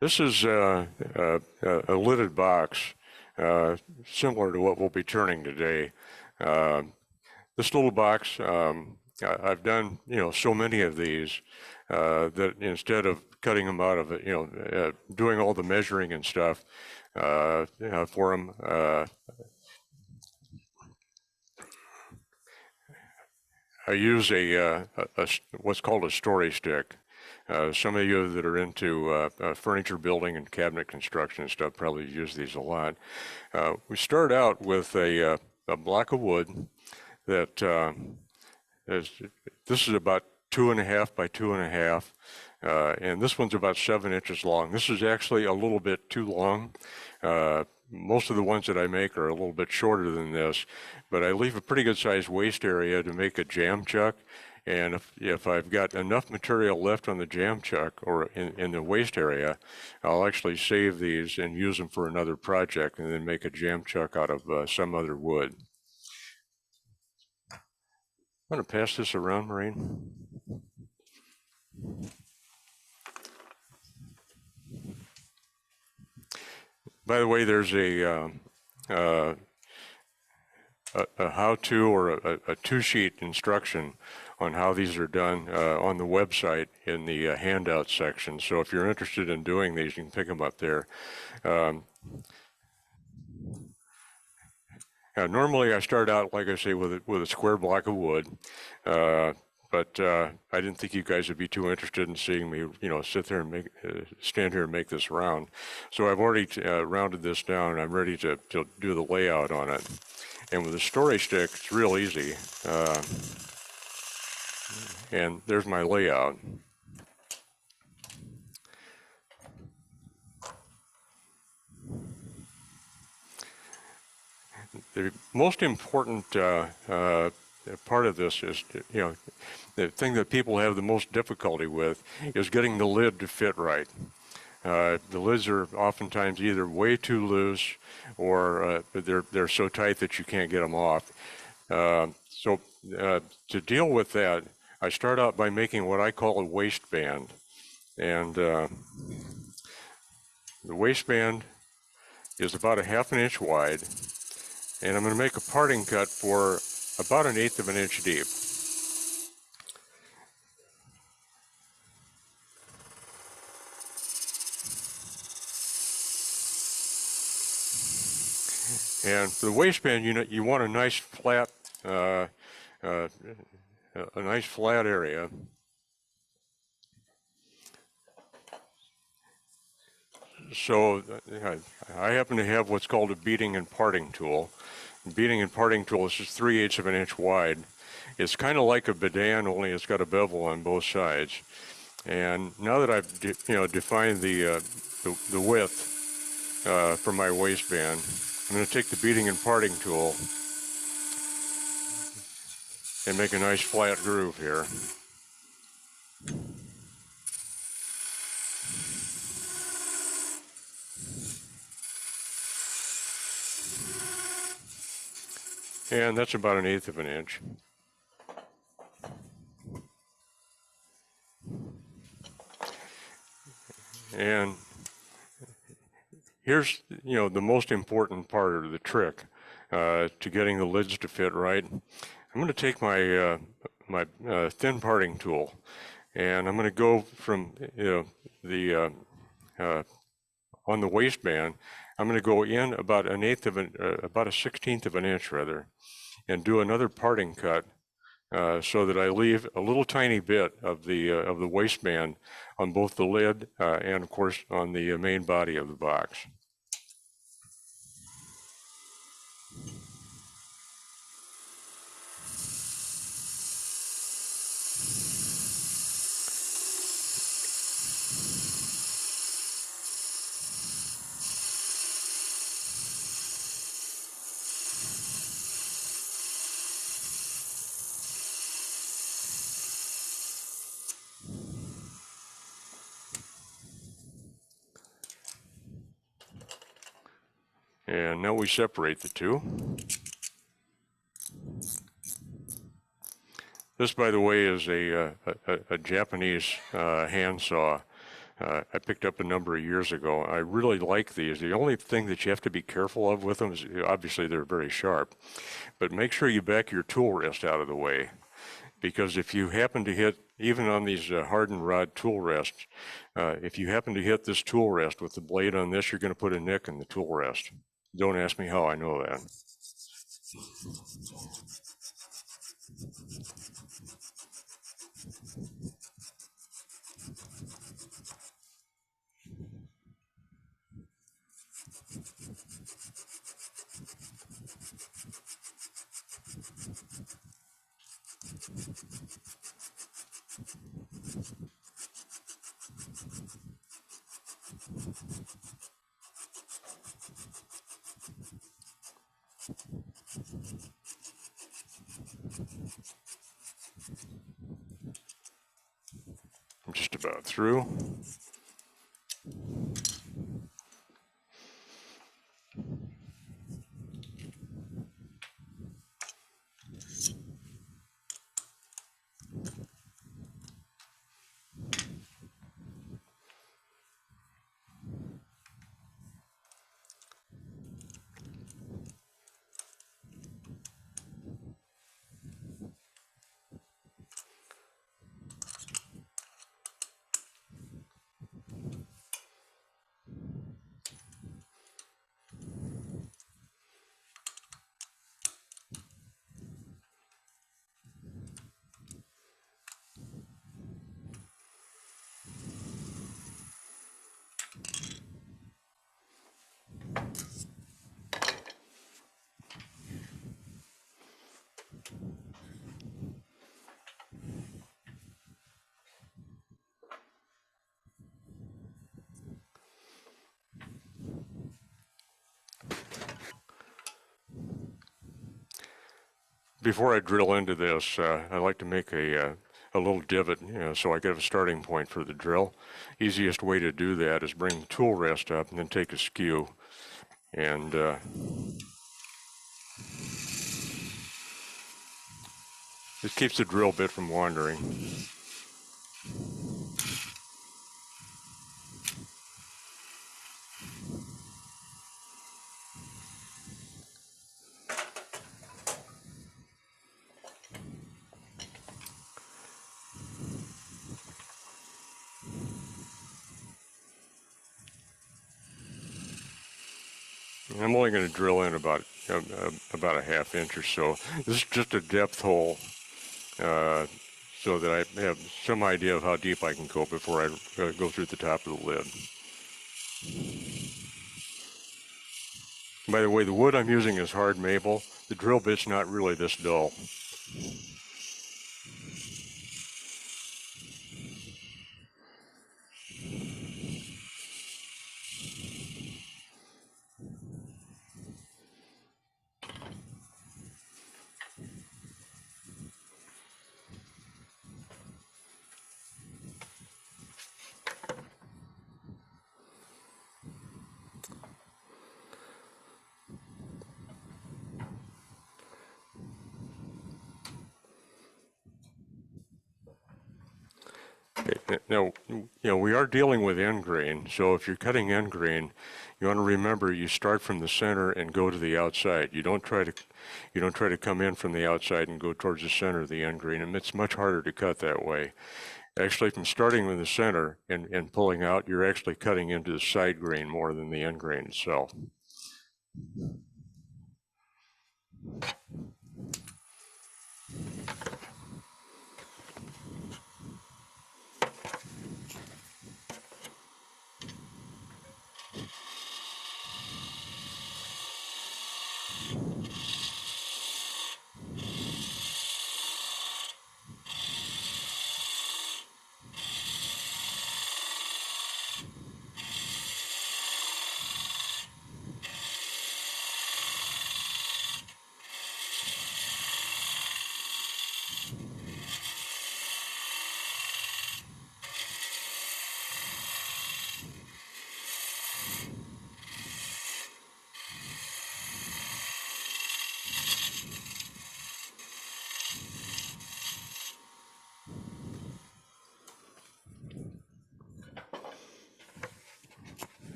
This is a lidded box, similar to what we'll be turning today. Uh, this little box, I've done, so many of these that instead of cutting them out of it, doing all the measuring and stuff for them, I use what's called a story stick. Some of you that are into furniture building and cabinet construction and stuff probably use these a lot. We start out with a block of wood that is, this is about 2.5 by 2.5, and this one's about 7 inches long. This is actually a little bit too long. Most of the ones that I make are a little bit shorter than this, but I leave a pretty good sized waste area to make a jam chuck. And if I've got enough material left on the jam chuck or in the waste area, I'll actually save these and use them for another project and then make a jam chuck out of some other wood. I'm going to pass this around, Maureen. By the way, there's a how-to or a two-sheet instruction on how these are done on the website in the handout section. So if you're interested in doing these, you can pick them up there. Normally I start out, like I say, with a square block of wood. But I didn't think you guys would be too interested in seeing me, sit there and stand here and make this round. So I've already rounded this down, and I'm ready to do the layout on it. And with a story stick, it's real easy. And there's my layout. The most important part of this is, the thing that people have the most difficulty with is getting the lid to fit right. The lids are oftentimes either way too loose or they're so tight that you can't get them off. So to deal with that, I start out by making what I call a waistband. And the waistband is about 1/2 inch wide. And I'm going to make a parting cut for about 1/8 of an inch deep. And for the waistband, you want a nice flat, area. So I happen to have what's called a beating and parting tool. Beating and parting tool is just 3/8 of an inch wide. It's kind of like a bidan, only it's got a bevel on both sides. And now that I've defined the width for my waistband, I'm going to take the beating and parting tool and make a nice flat groove here. And that's about 1/8 of an inch. And here's, the most important part of the trick to getting the lids to fit right. I'm going to take my thin parting tool, and I'm going to go from on the waistband. I'm going to go in about about 1/16 of an inch rather, and do another parting cut so that I leave a little tiny bit of the waistband on both the lid and of course on the main body of the box. And now we separate the two. This, by the way, is a Japanese handsaw. I picked up a number of years ago. I really like these. The only thing that you have to be careful of with them is obviously they're very sharp, but make sure you back your tool rest out of the way, because if you happen to hit, even on these hardened rod tool rests, if you happen to hit this tool rest with the blade on this, you're going to put a nick in the tool rest. Don't ask me how I know that. I'm just about through. Before I drill into this, I like to make a little divot, so I get a starting point for the drill. Easiest way to do that is bring the tool rest up and then take a skew, and this keeps the drill bit from wandering. I'm only going to drill in about a half inch or so. This is just a depth hole, so that I have some idea of how deep I can go before I go through the top of the lid. By the way, the wood I'm using is hard maple. The drill bit's not really this dull. Now, we are dealing with end grain, so if you're cutting end grain, you want to remember you start from the center and go to the outside. You don't try to come in from the outside and go towards the center of the end grain, and it's much harder to cut that way. Actually, from starting with the center and pulling out, you're actually cutting into the side grain more than the end grain itself.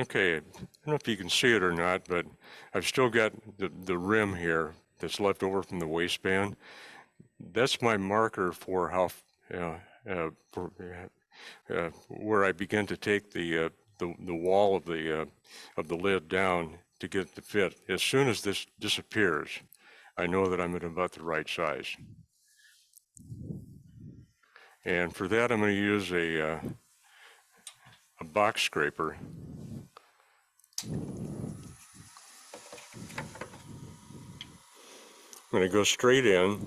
Okay, I don't know if you can see it or not, but I've still got the rim here that's left over from the waistband. That's my marker for how, for, where I begin to take the wall of the lid down to get the fit. As soon as this disappears, I know that I'm at about the right size. And for that, I'm going to use a box scraper. I'm going to go straight in.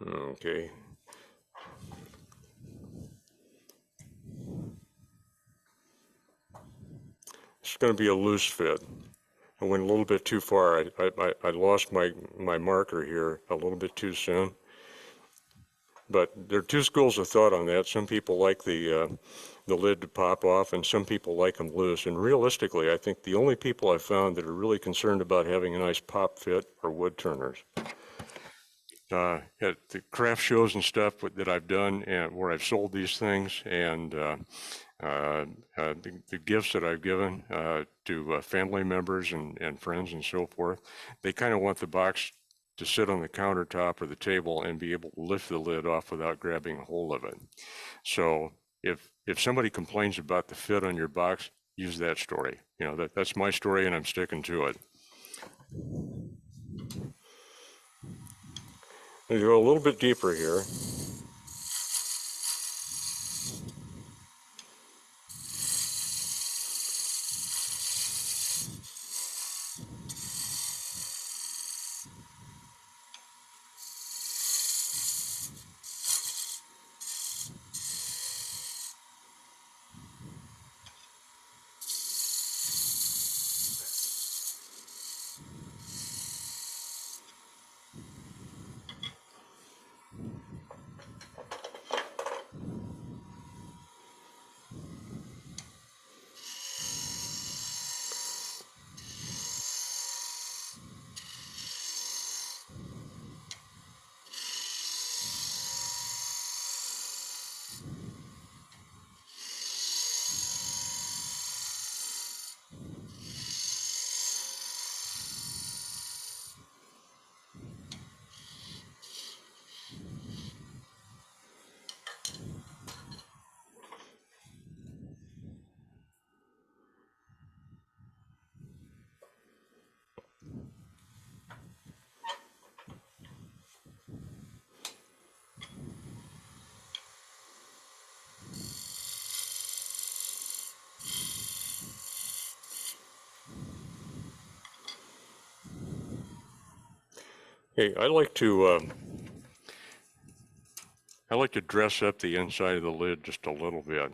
Okay. It's going to be a loose fit. I went a little bit too far. I lost my marker here a little bit too soon. But there are two schools of thought on that. Some people like the lid to pop off, and some people like them loose. And realistically, I think the only people I've found that are really concerned about having a nice pop fit are wood turners. At the craft shows and stuff that I've done and where I've sold these things, and the gifts that I've given to family members and friends and so forth, they kind of want the box to sit on the countertop or the table and be able to lift the lid off without grabbing a hold of it. So if somebody complains about the fit on your box, use that story. You know, that's my story and I'm sticking to it. I'm going to go a little bit deeper here. Hey, I like to dress up the inside of the lid just a little bit.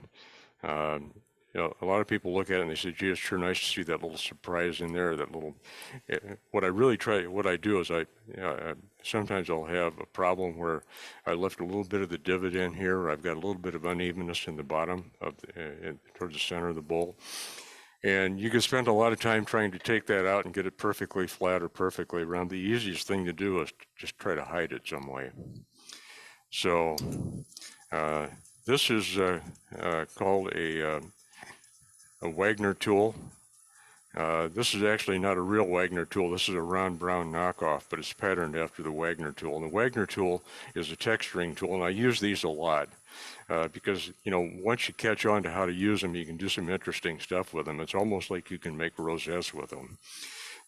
Um, you know, a lot of people look at it and they say, gee, it's sure nice to see that little surprise in there, that little, what I do is sometimes I'll have a problem where I left a little bit of the divot in here, or I've got a little bit of unevenness in the bottom of towards the center of the bowl. And you can spend a lot of time trying to take that out and get it perfectly flat or perfectly round. The easiest thing to do is just try to hide it some way. So this is called a Wagner tool. This is actually not a real Wagner tool. This is a Ron Brown knockoff, but it's patterned after the Wagner tool. And the Wagner tool is a texturing tool, and I use these a lot because, you know, once you catch on to how to use them, you can do some interesting stuff with them. It's almost like you can make rosettes with them.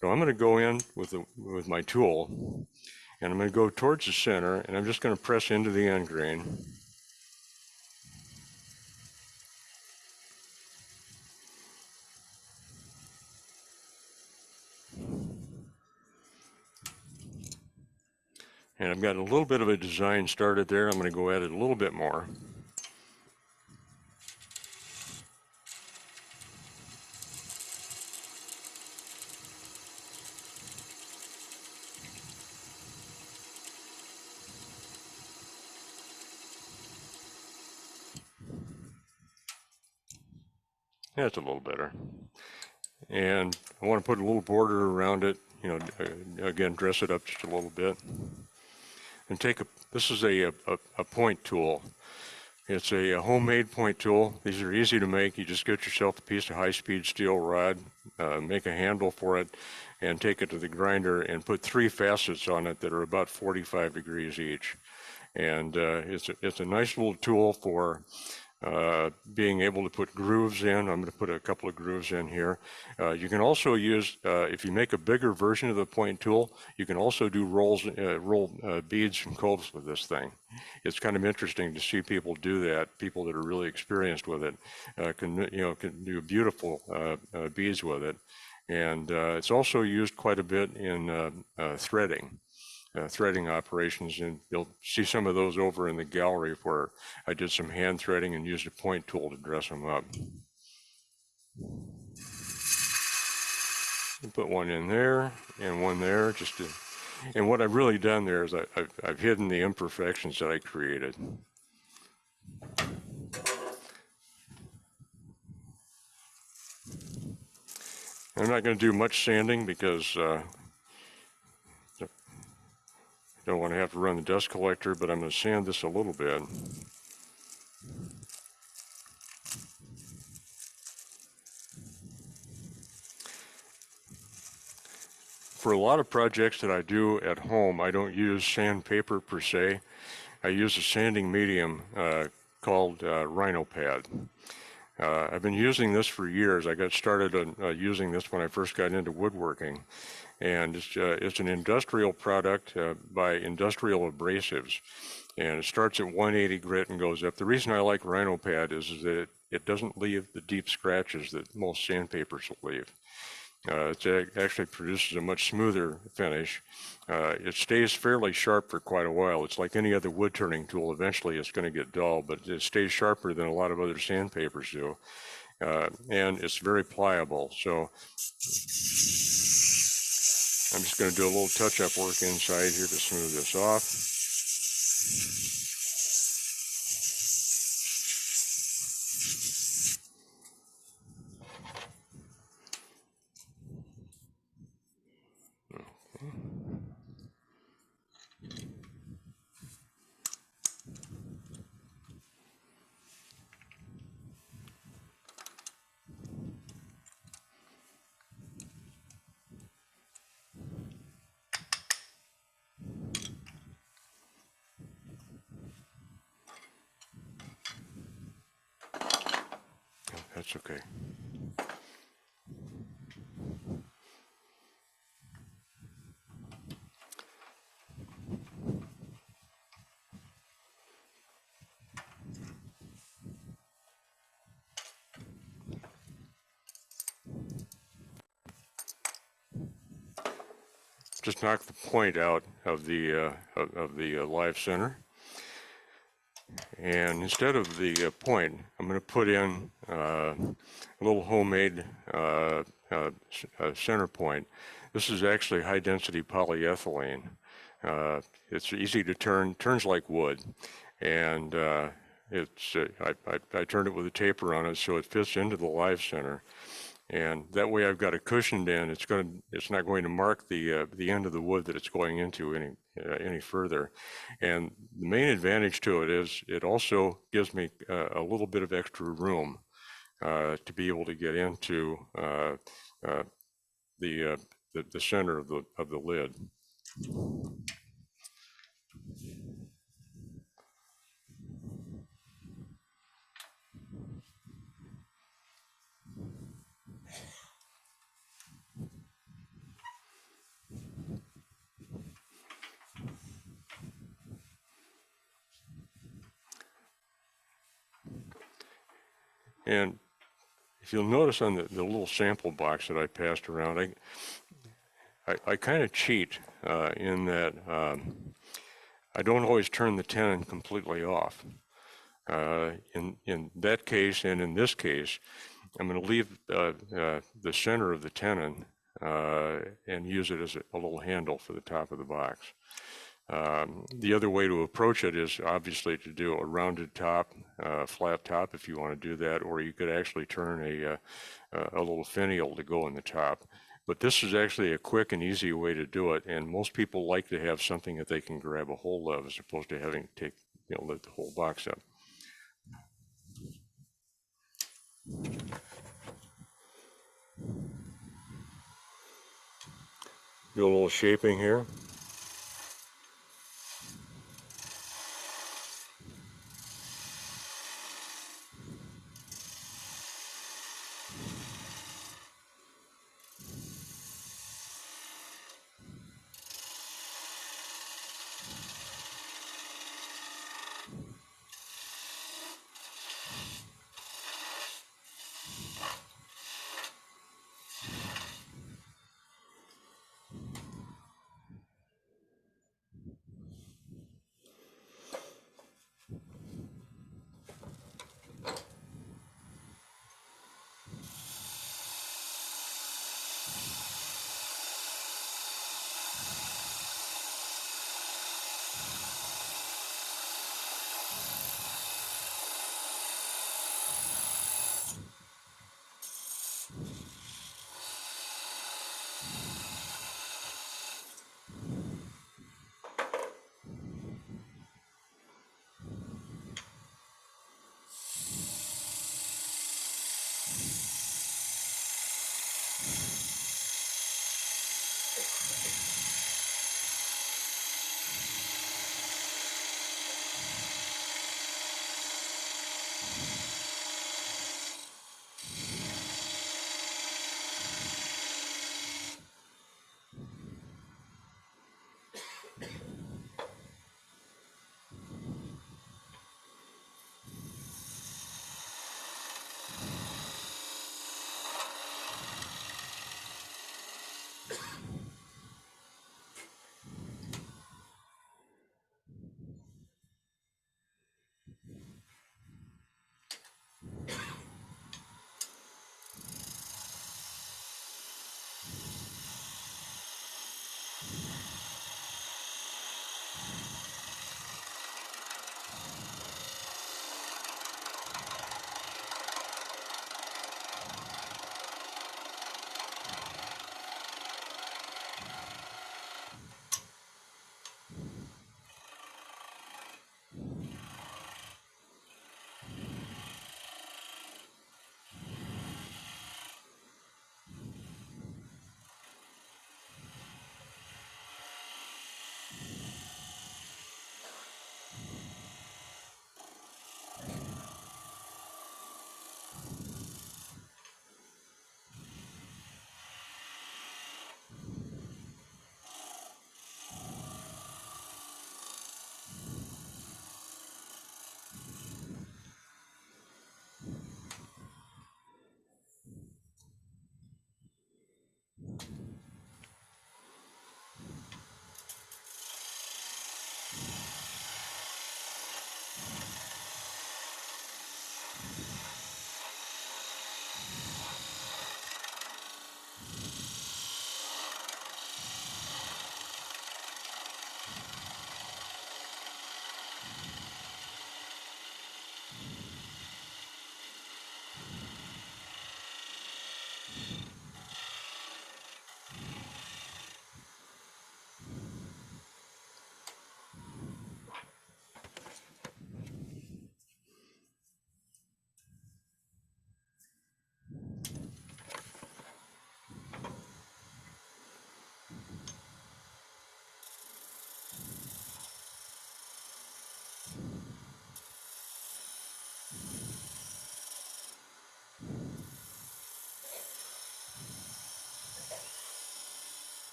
So I'm going to go in with my tool, and I'm going to go towards the center, and I'm just going to press into the end grain. And I've got a little bit of a design started there. I'm going to go at it a little bit more. That's a little better. And I want to put a little border around it, you know, again, dress it up just a little bit. And this is a point tool. It's a homemade point tool. These are easy to make. You just get yourself a piece of high-speed steel rod, make a handle for it, and take it to the grinder and put 3 facets on it that are about 45 degrees each. And it's a nice little tool for being able to put grooves in. I'm going to put a couple of grooves in here. You can also use, if you make a bigger version of the point tool, you can also do roll beads and coves with this thing. It's kind of interesting to see people do that. People that are really experienced with it can do beautiful beads with it. And it's also used quite a bit in threading. Threading operations, and you'll see some of those over in the gallery where I did some hand threading and used a point tool to dress them up. And put one in there and one there, and what I've really done there is I've hidden the imperfections that I created. I'm not going to do much sanding because don't want to have to run the dust collector, but I'm going to sand this a little bit. For a lot of projects that I do at home, I don't use sandpaper per se. I use a sanding medium called Rhino Pad. I've been using this for years. I got started on using this when I first got into woodworking. And it's an industrial product by Industrial Abrasives. And it starts at 180 grit and goes up. The reason I like Rhino Pad is that it doesn't leave the deep scratches that most sandpapers will leave. It actually produces a much smoother finish. It stays fairly sharp for quite a while. It's like any other wood turning tool. Eventually it's going to get dull, but it stays sharper than a lot of other sandpapers do. And it's very pliable. So I'm just going to do a little touch-up work inside here to smooth this off. That's okay. Just knock the point out of the live center. And instead of the point, I'm going to put in a little homemade center point. This is actually high density polyethylene. It's easy to turn, turns like wood. And I turned it with a taper on it so it fits into the live center. And that way I've got it cushioned in. It's not going to mark the end of the wood that it's going into any further. And the main advantage to it is it also gives me a little bit of extra room to be able to get into the center of the lid. And if you'll notice on the little sample box that I passed around, I kind of cheat in that I don't always turn the tenon completely off. In that case and in this case, I'm going to leave the center of the tenon and use it as a little handle for the top of the box. The other way to approach it is obviously to do a rounded top, flat top if you want to do that, or you could actually turn a little finial to go in the top. But this is actually a quick and easy way to do it, and most people like to have something that they can grab a hold of as opposed to having to lift the whole box up. Do a little shaping here.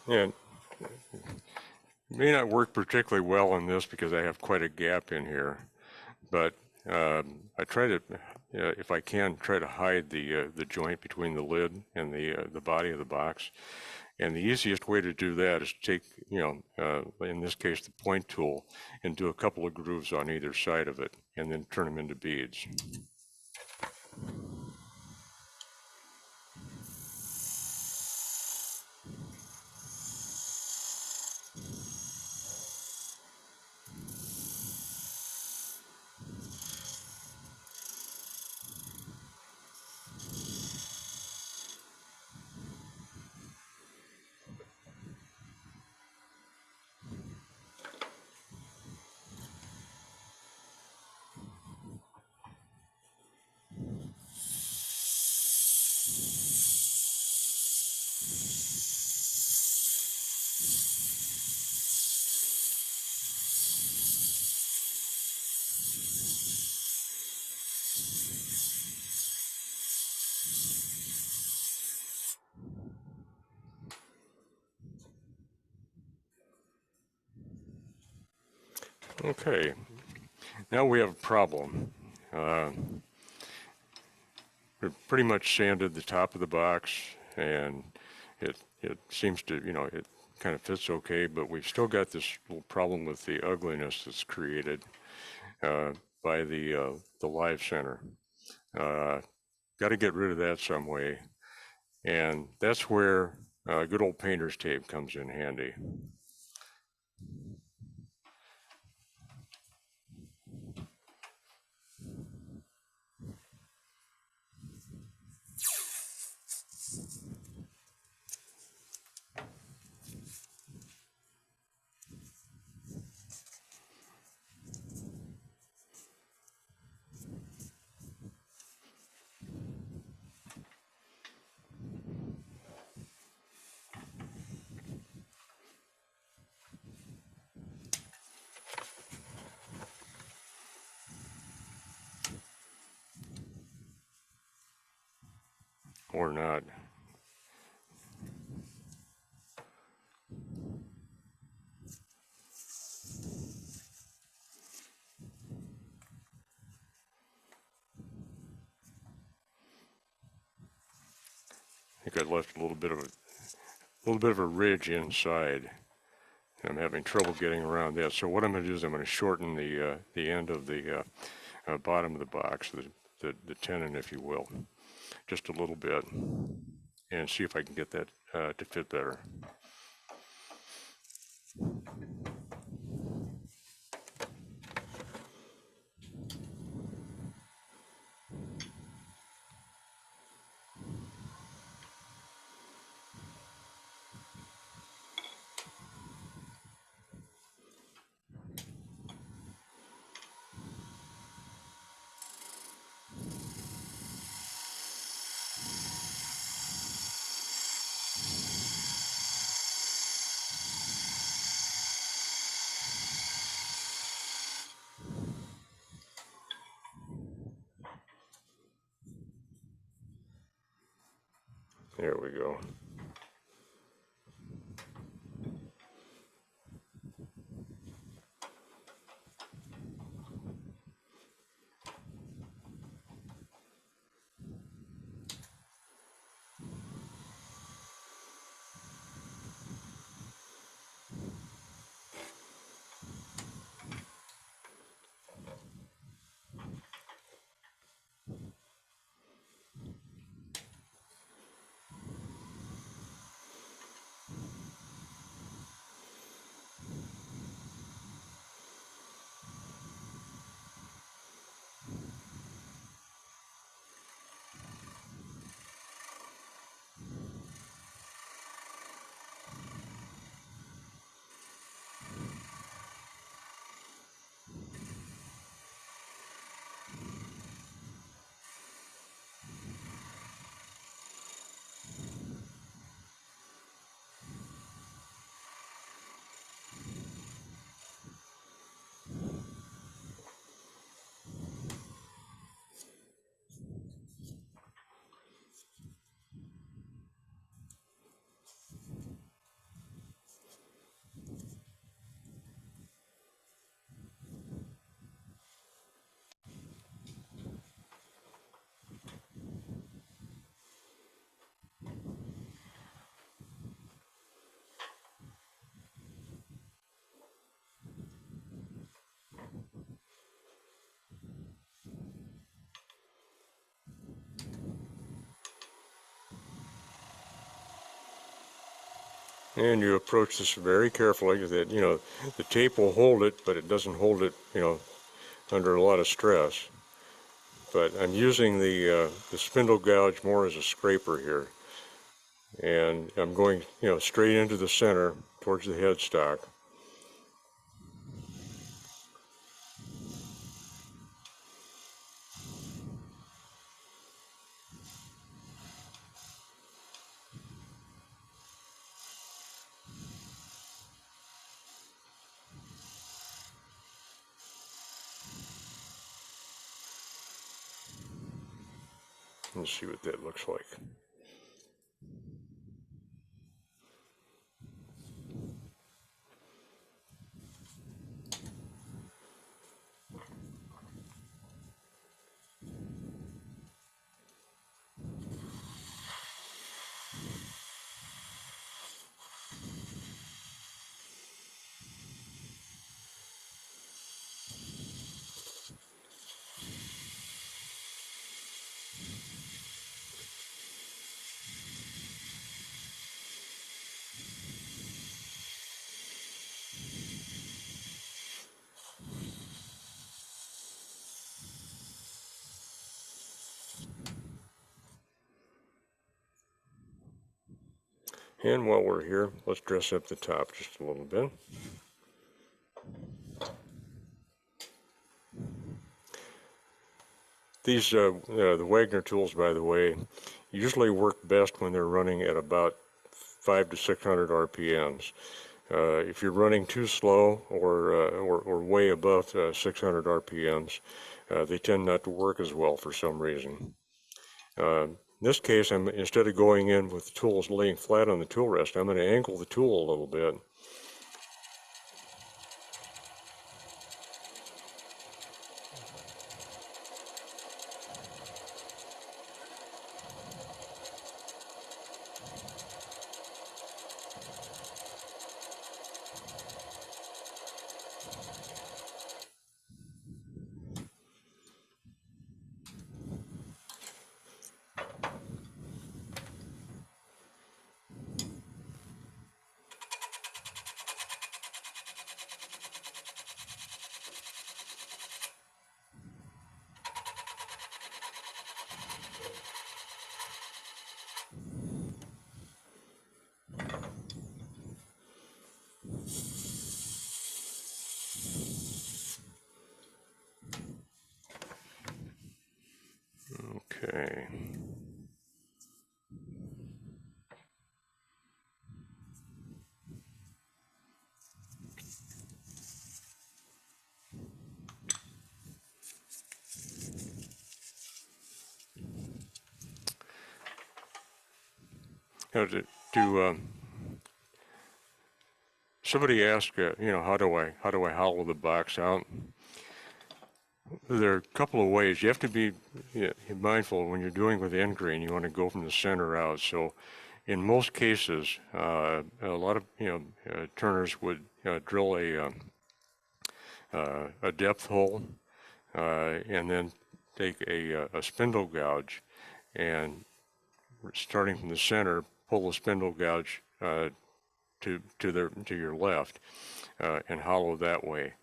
And it may not work particularly well on this because I have quite a gap in here, but I try to, if I can, try to hide the joint between the lid and the body of the box. And the easiest way to do that is take, in this case, the point tool and do a couple of grooves on either side of it and then turn them into beads. Okay, now we have a problem. We've pretty much sanded the top of the box, and it seems to, it kind of fits okay, but we've still got this little problem with the ugliness that's created by the live center. Got to get rid of that some way, and that's where good old painter's tape comes in handy. Or not. I think I left a little bit of a ridge inside. I'm having trouble getting around that. So what I'm going to do is I'm going to shorten the end of the bottom of the box, the tenon, if you will, just a little bit, and see if I can get that to fit better. There we go. And you approach this very carefully. That the tape will hold it, but it doesn't hold it under a lot of stress. But I'm using the spindle gouge more as a scraper here, and I'm going straight into the center towards the headstock. Let's see what that looks like. And while we're here, let's dress up the top just a little bit. These, the Wagner tools, by the way, usually work best when they're running at about 500 to 600 RPMs. If you're running too slow or way above 600 RPMs, they tend not to work as well for some reason. In this case, instead of going in with the tools laying flat on the tool rest, I'm going to angle the tool a little bit. Okay. Somebody asked, how do I hollow the box out? There are a couple of ways. You have to be mindful when you're doing with end grain. You want to go from the center out. So, in most cases, a lot of turners would drill a depth hole and then take a spindle gouge and starting from the center, pull the spindle gouge to your left and hollow that way.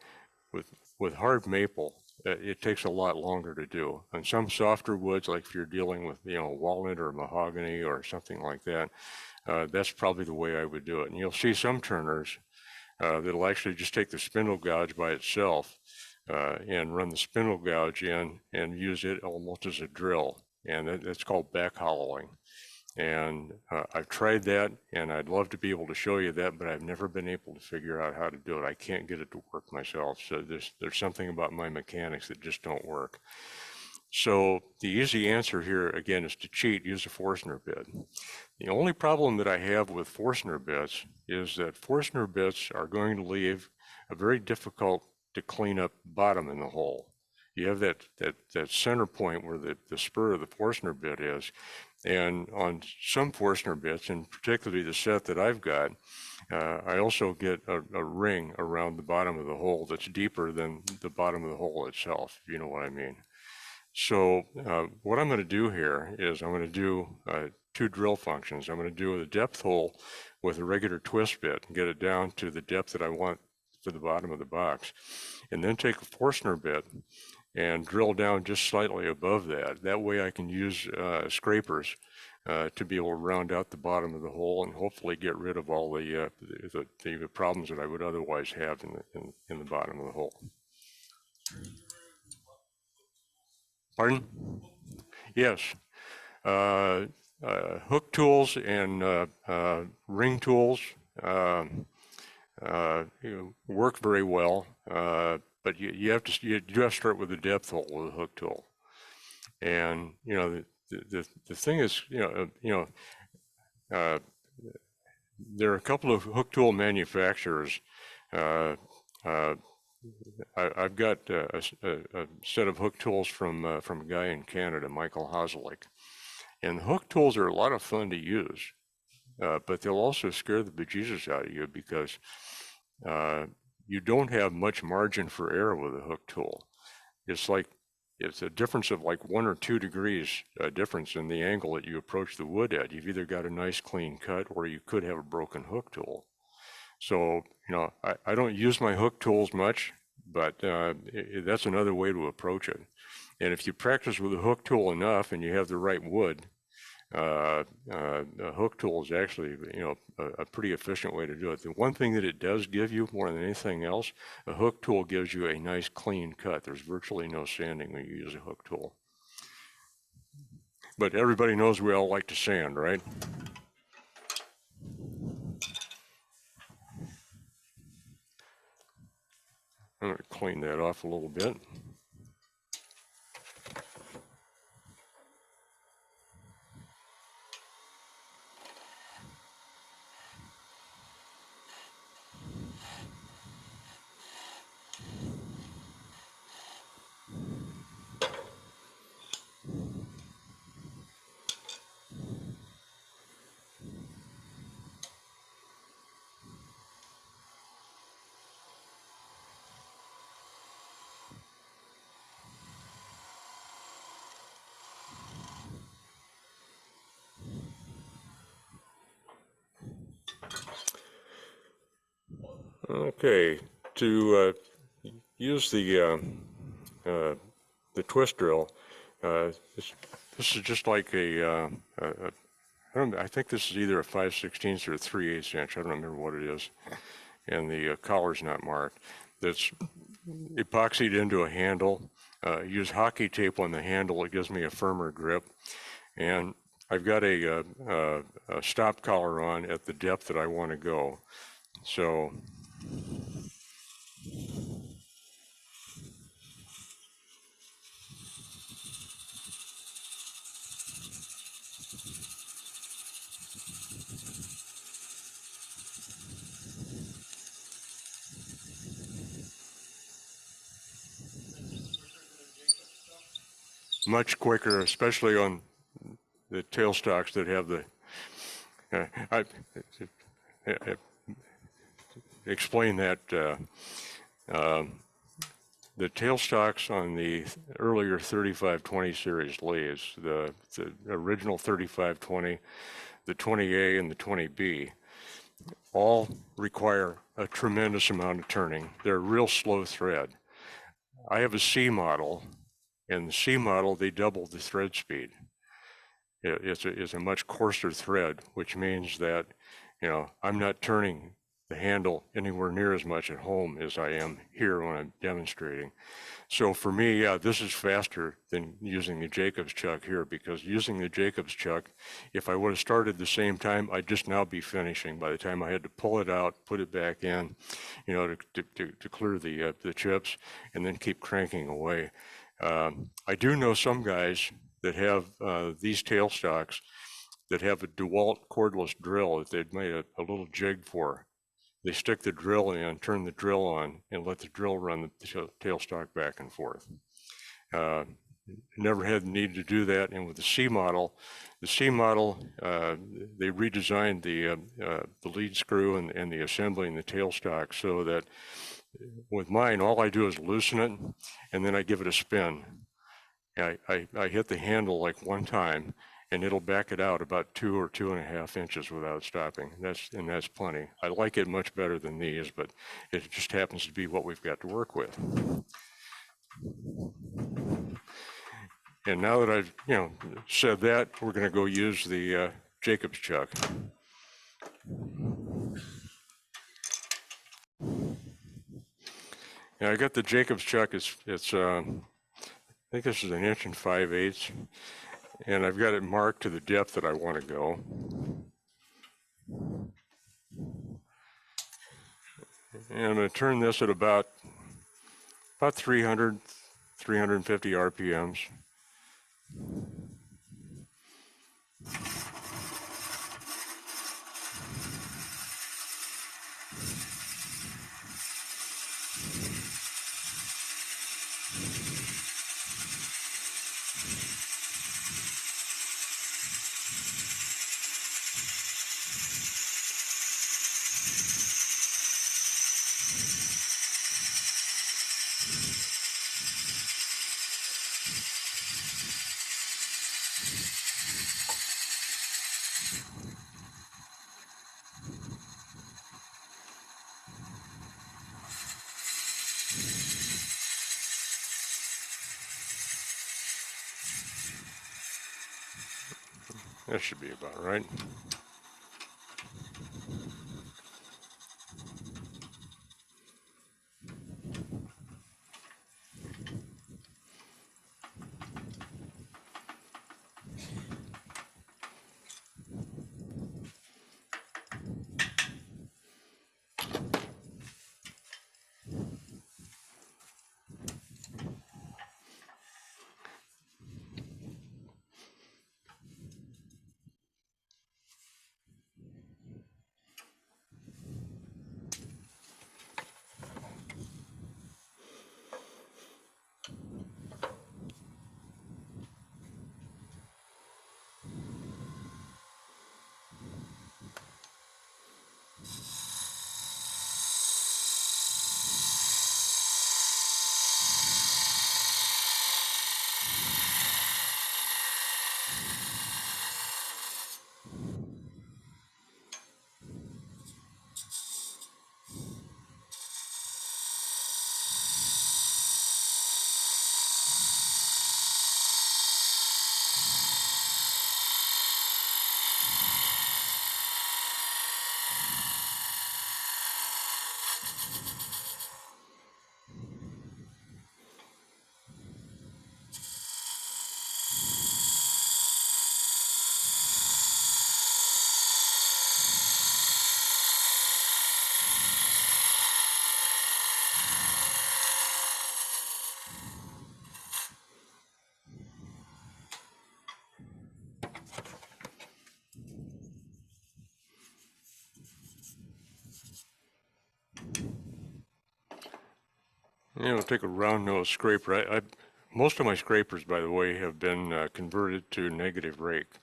With hard maple, it takes a lot longer to do. On some softer woods, like if you're dealing with walnut or mahogany or something like that, that's probably the way I would do it. And you'll see some turners that'll actually just take the spindle gouge by itself and run the spindle gouge in and use it almost as a drill, and that's called back hollowing. And I've tried that, and I'd love to be able to show you that, but I've never been able to figure out how to do it. I can't get it to work myself. So there's something about my mechanics that just don't work. So the easy answer here, again, is to cheat, use a Forstner bit. The only problem that I have with Forstner bits is that Forstner bits are going to leave a very difficult to clean up bottom in the hole. You have that center point where the spur of the Forstner bit is, and on some Forstner bits, and particularly the set that I've got, I also get a ring around the bottom of the hole that's deeper than the bottom of the hole itself, if you know what I mean. So what I'm going to do here is I'm going to do two drill functions. I'm going to do the depth hole with a regular twist bit and get it down to the depth that I want to the bottom of the box. And then take a Forstner bit and drill down just slightly above that. That way I can use scrapers to be able to round out the bottom of the hole and hopefully get rid of all the problems that I would otherwise have in the bottom of the hole. Pardon? Yes. Hook tools and ring tools work very well, but you have to start with the depth hole with a hook tool. And the thing is, there are a couple of hook tool manufacturers. I've got a set of hook tools from a guy in Canada, Michael Hoselick. And hook tools are a lot of fun to use, but they'll also scare the bejesus out of you because you don't have much margin for error with a hook tool. It's a difference of like 1 or 2 degrees difference in the angle that you approach the wood at. You've either got a nice clean cut or you could have a broken hook tool. So, I don't use my hook tools much, but that's another way to approach it. And if you practice with a hook tool enough and you have the right wood, a hook tool is actually, a pretty efficient way to do it. The one thing that it does give you more than anything else, a hook tool gives you a nice clean cut. There's virtually no sanding when you use a hook tool. But everybody knows we all like to sand, right? I'm going to clean that off a little bit. Okay, to use the twist drill, this is just like I think this is either a 5/16 or a 3/8 inch. I don't remember what it is, and the collar's not marked. That's epoxied into a handle. Use hockey tape on the handle. It gives me a firmer grip, and I've got a stop collar on at the depth that I want to go. So much quicker, especially on the tailstocks that have the, I explain that the tailstocks on the earlier 3520 series lathes, the original 3520, the 20A and the 20B, all require a tremendous amount of turning. They're a real slow thread. I have a C model, and the C model, they double the thread speed. It's a much coarser thread, which means that, I'm not turning the handle anywhere near as much at home as I am here when I'm demonstrating. So for me, yeah, this is faster than using the Jacobs chuck here, because using the Jacobs chuck, if I would have started the same time, I'd just now be finishing by the time I had to pull it out, put it back in, to clear the chips, and then keep cranking away. I do know some guys that have these tailstocks that have a DeWalt cordless drill that they've made a little jig for. They stick the drill in, turn the drill on, and let the drill run the tailstock back and forth. Never had the need to do that. And with the C model, they redesigned the lead screw and the assembly and the tailstock so that with mine, all I do is loosen it, and then I give it a spin. I hit the handle like one time, and it'll back it out about 2 or 2.5 inches without stopping. That's plenty. I like it much better than these, but it just happens to be what we've got to work with. And now that I've said that, we're going to go use the Jacobs chuck. Now I got the Jacobs chuck. It's I think this is 1 5/8 inches, and I've got it marked to the depth that I want to go. And I'm going to turn this at about 300, 350 RPMs. That should be about right. We'll take a round nose scraper. Most of my scrapers, by the way, have been converted to negative rake.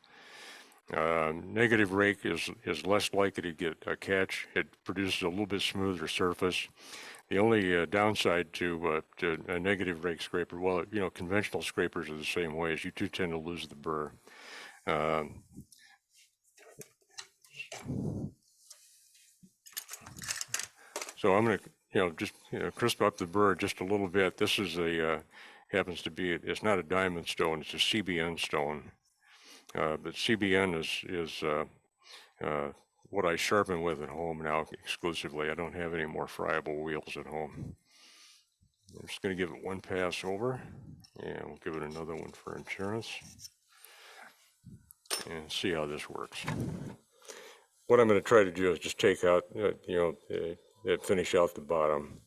Negative rake is less likely to get a catch. It produces a little bit smoother surface. The only downside to a negative rake scraper, well, conventional scrapers are the same way, is you do tend to lose the burr. So I'm going to, just crisp up the burr just a little bit. This is happens to be, it's not a diamond stone, it's a CBN stone. But CBN is what I sharpen with at home now exclusively. I don't have any more friable wheels at home. I'm just going to give it one pass over, and we'll give it another one for insurance, and see how this works. What I'm going to try to do is just take out, finish out the bottom.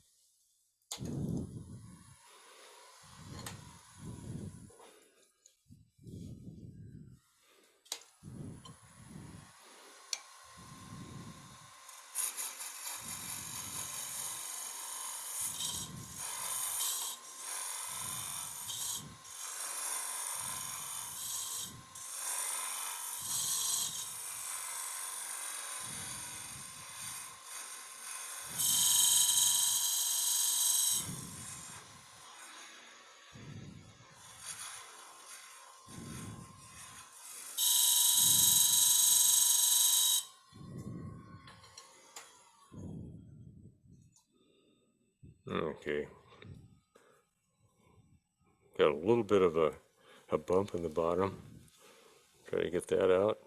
Okay, got a little bit of a bump in the bottom. Try to get that out.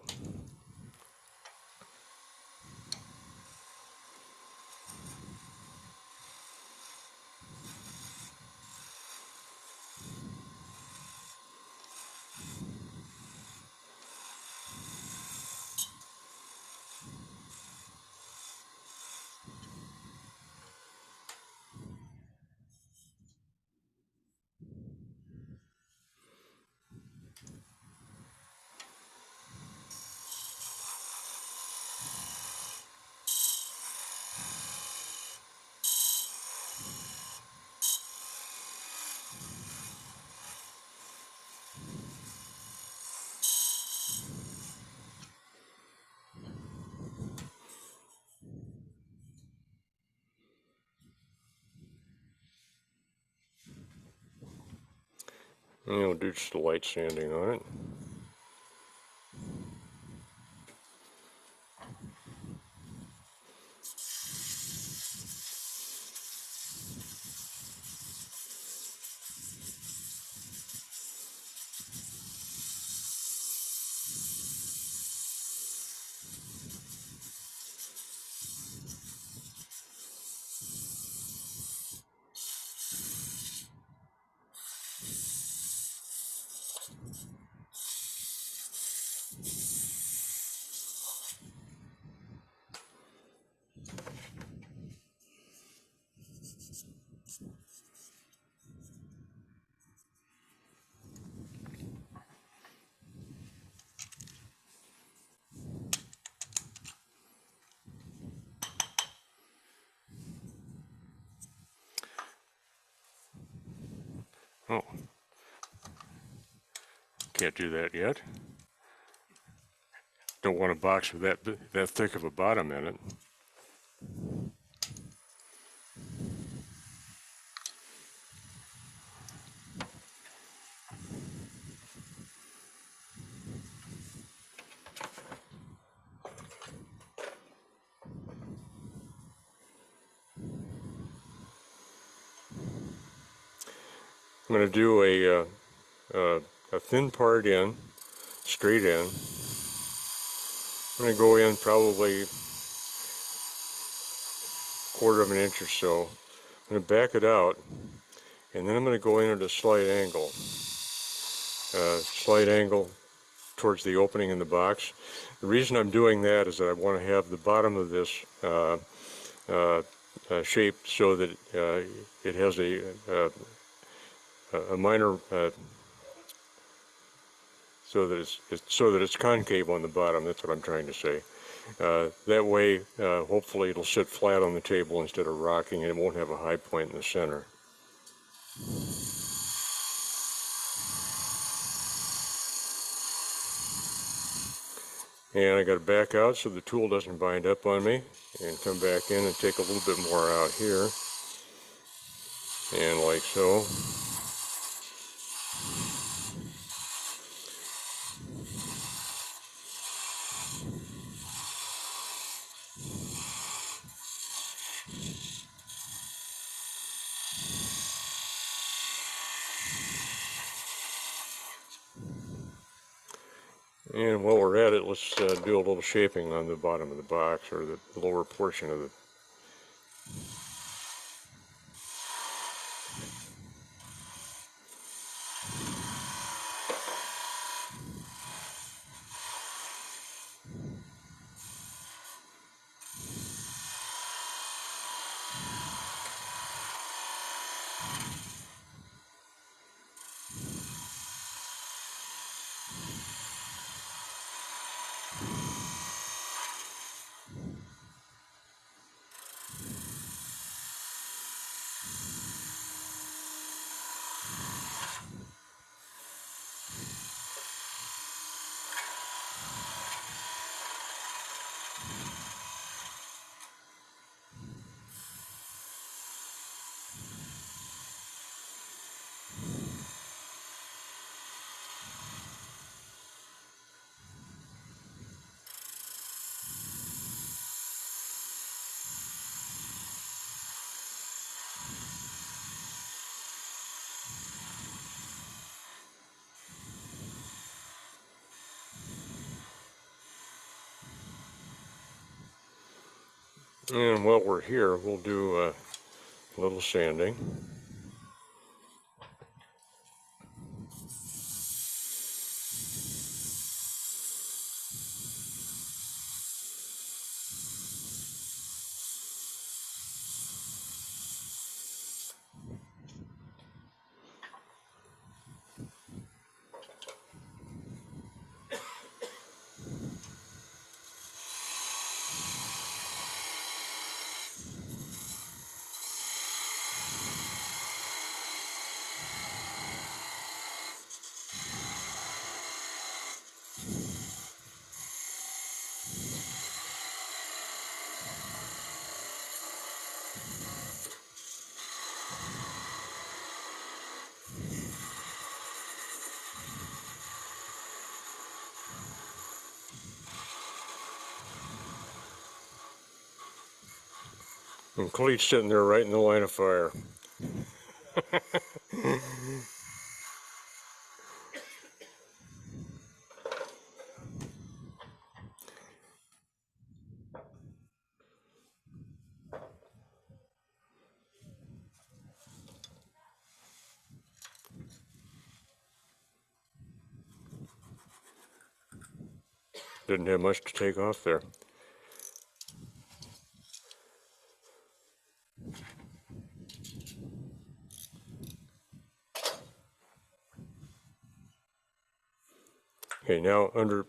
And we'll do just a light sanding on it. Oh, can't do that yet. Don't want a box with that thick of a bottom in it. I'm going to do a thin part in, straight in. I'm going to go in probably 1/4 of an inch or so. I'm going to back it out, and then I'm going to go in at a slight angle towards the opening in the box. The reason I'm doing that is that I want to have the bottom of this shaped so that it has a minor so that it's concave on the bottom. That's what I'm trying to say. That way, hopefully, it'll sit flat on the table instead of rocking, and it won't have a high point in the center. And I got to back out so the tool doesn't bind up on me, and come back in and take a little bit more out here, and like so. And while we're at it, let's do a little shaping on the bottom of the box, or the lower portion of the. And while we're here, we'll do a little sanding. And Cleet's sitting there right in the line of fire. Didn't have much to take off there. Okay, now under,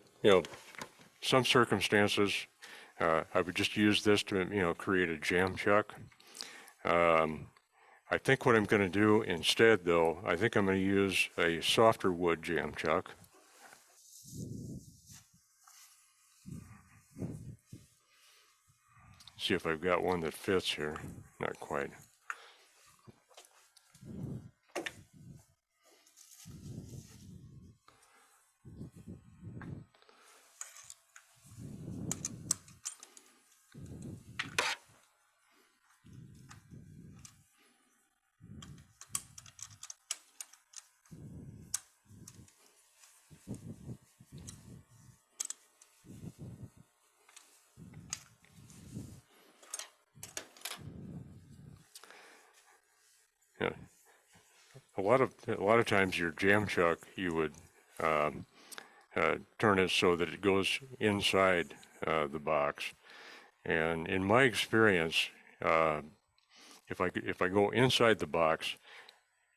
some circumstances, I would just use this to, create a jam chuck. I think what I'm going to do instead, though, I think I'm going to use a softer wood jam chuck. See if I've got one that fits here. Not quite. Yeah. A lot of times your jam chuck you would turn it so that it goes inside the box. And in my experience, uh, if I go inside the box,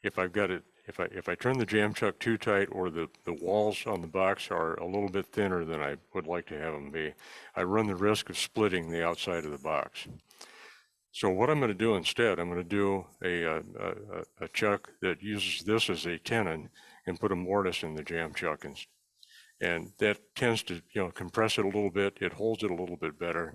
if I've got it, if I turn the jam chuck too tight or the walls on the box are a little bit thinner than I would like to have them be, I run the risk of splitting the outside of the box. So what I'm going to do instead, I'm going to do a chuck that uses this as a tenon and put a mortise in the jam chuck, and that tends to compress it a little bit. It holds it a little bit better.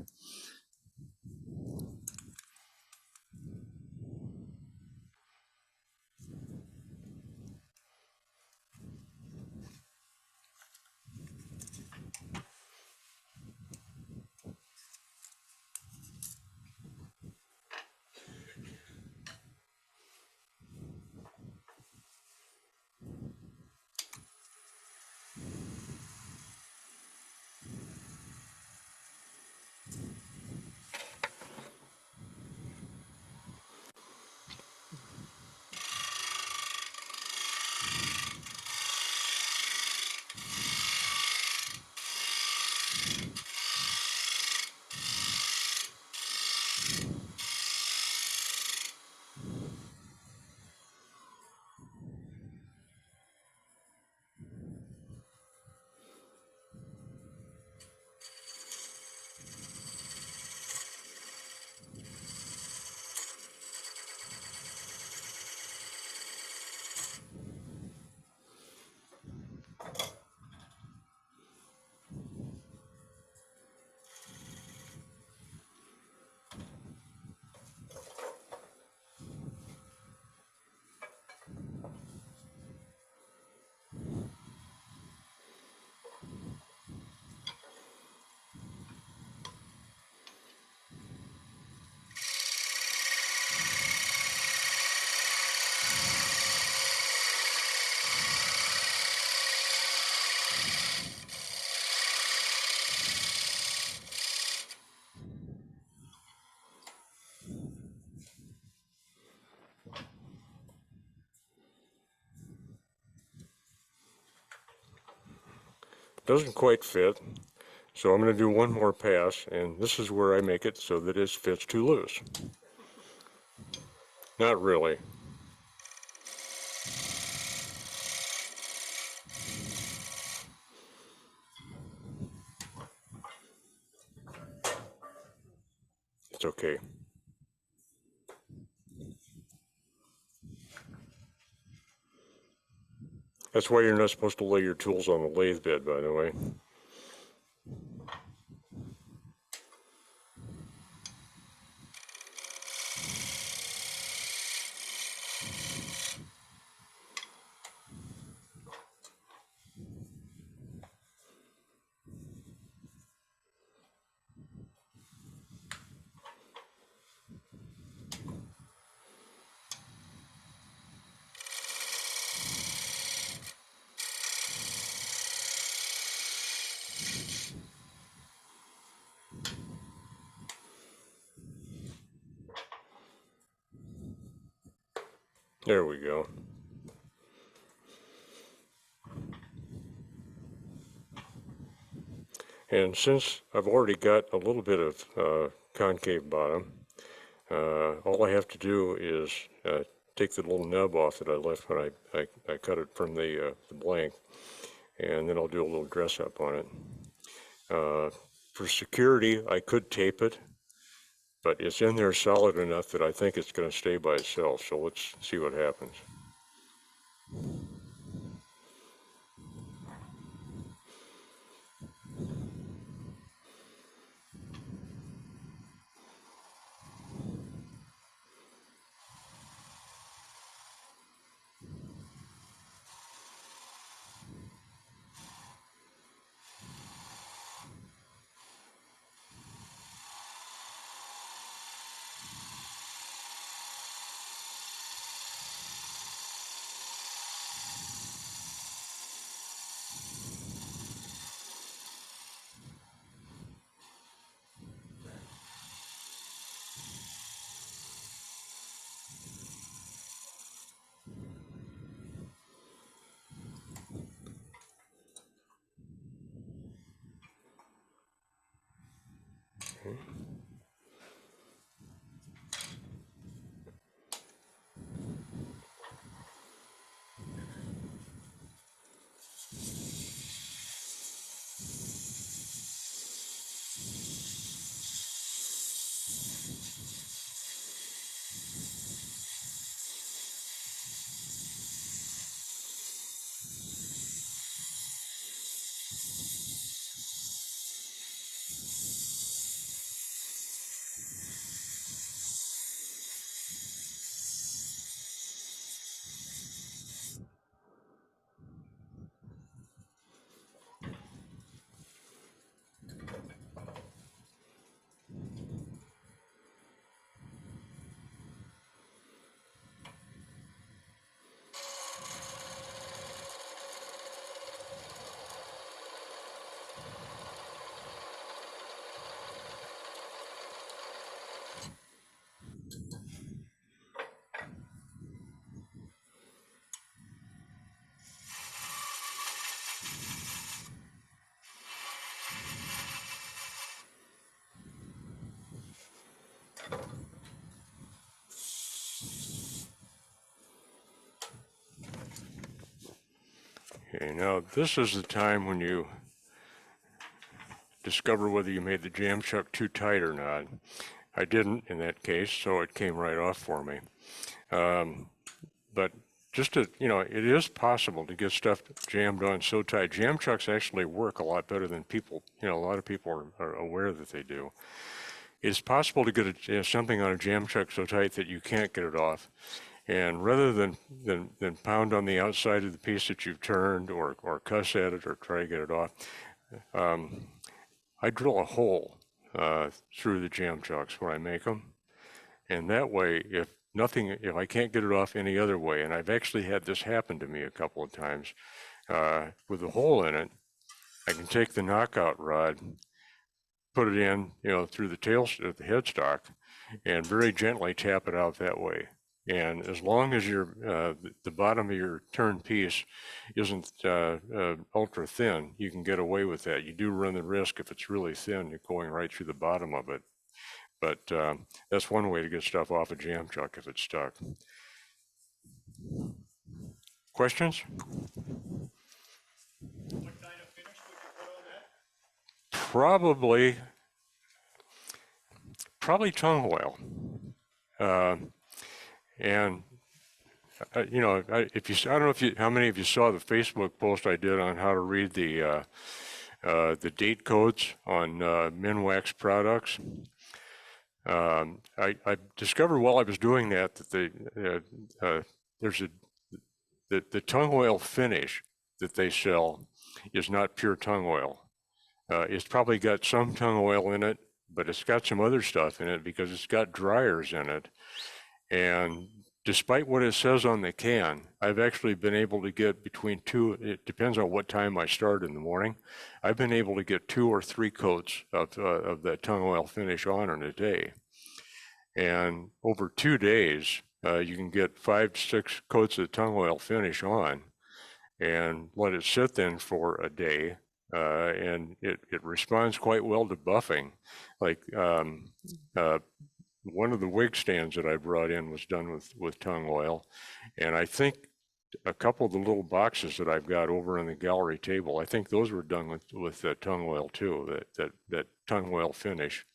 Doesn't quite fit, so I'm going to do one more pass, and this is where I make it so that it fits too loose. Not really. It's okay. That's why you're not supposed to lay your tools on the lathe bed, by the way. There we go. And since I've already got a little bit of concave bottom, all I have to do is take the little nub off that I left when I cut it from the blank, and then I'll do a little dress up on it. For security, I could tape it, but it's in there solid enough that I think it's going to stay by itself, so let's see what happens. Okay. Okay, now this is the time when you discover whether you made the jam chuck too tight or not. I didn't in that case, so it came right off for me. But just to, it is possible to get stuff jammed on so tight. Jam chucks actually work a lot better than people, a lot of people are aware that they do. It's possible to get something on a jam chuck so tight that you can't get it off. And rather than pound on the outside of the piece that you've turned or cuss at it or try to get it off, I drill a hole through the jam chucks when I make them. And that way, if I can't get it off any other way, and I've actually had this happen to me a couple of times, with a hole in it, I can take the knockout rod, put it in, through the headstock, and very gently tap it out that way. And as long as the bottom of your turn piece isn't ultra thin, you can get away with that. You do run the risk if it's really thin, you're going right through the bottom of it. But that's one way to get stuff off a jam chuck if it's stuck. Questions? What kind of finish would you put on that? Probably tung oil. And you know, if you, I don't know if you, how many of you saw the Facebook post I did on how to read the date codes on Minwax products. I discovered while I was doing that there's the tung oil finish that they sell is not pure tung oil. It's probably got some tung oil in it, but it's got some other stuff in it because it's got dryers in it. And despite what it says on the can, I've actually been able to get between two, it depends on what time I start in the morning, I've been able to get 2 or 3 coats of that tung oil finish on in a day. And over 2 days, you can get 5 to 6 coats of tung oil finish on and let it sit then for a day. And it responds quite well to buffing. Like one of the wig stands that I brought in was done with tung oil. And I think a couple of the little boxes that I've got over on the gallery table, I think those were done with tung oil too, that tung oil finish.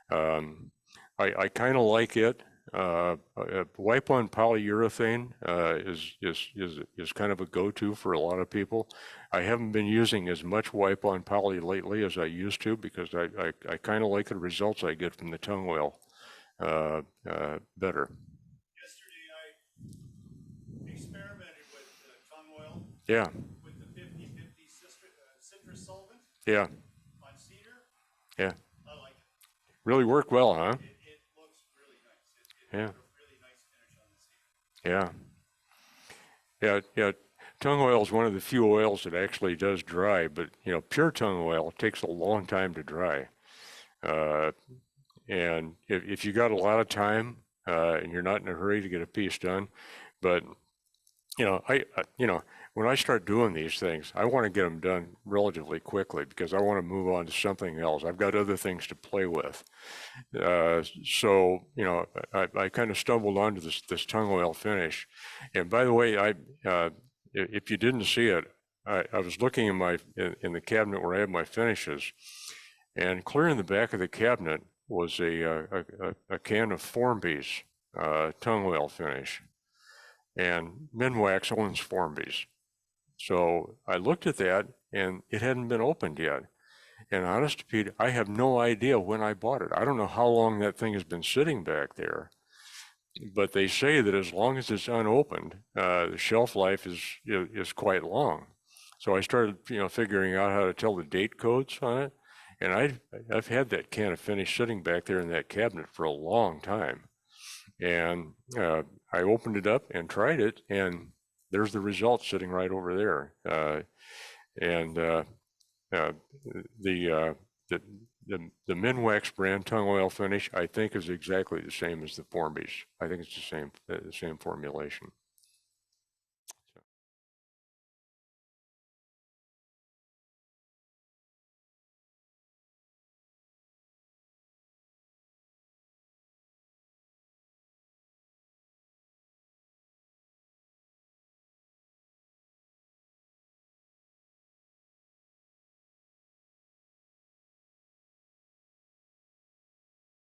I kind of like it. Wipe-on polyurethane is kind of a go-to for a lot of people. I haven't been using as much wipe-on poly lately as I used to because I kind of like the results I get from the tung oil better. Yesterday I experimented with tung oil. Yeah. With the 50/50 citrus solvent. Yeah. On cedar. Yeah. I like it. Really worked well, huh? It looks really nice. It Yeah. put a really nice finish on the cedar. Yeah. Yeah. Tung oil is one of the few oils that actually does dry, but you know, pure tung oil takes a long time to dry. And if you got a lot of time and you're not in a hurry to get a piece done, but you know, when I start doing these things, I want to get them done relatively quickly because I want to move on to something else. I've got other things to play with. So, you know, I kind of stumbled onto this tung oil finish. And by the way, if you didn't see it, I was looking in the cabinet where I have my finishes, and clear in the back of the cabinet was a can of Formby's tung oil finish. And Minwax owns Formby's. So I looked at that and it hadn't been opened yet. And honest to Pete, I have no idea when I bought it. I don't know how long that thing has been sitting back there. But they say that as long as it's unopened, the shelf life is quite long. So I started, you know, figuring out how to tell the date codes on it. And I've had that can of finish sitting back there in that cabinet for a long time. And I opened it up and tried it, and there's the result sitting right over there. And the Minwax brand tung oil finish, I think, is exactly the same as the Formby's. I think it's the same formulation.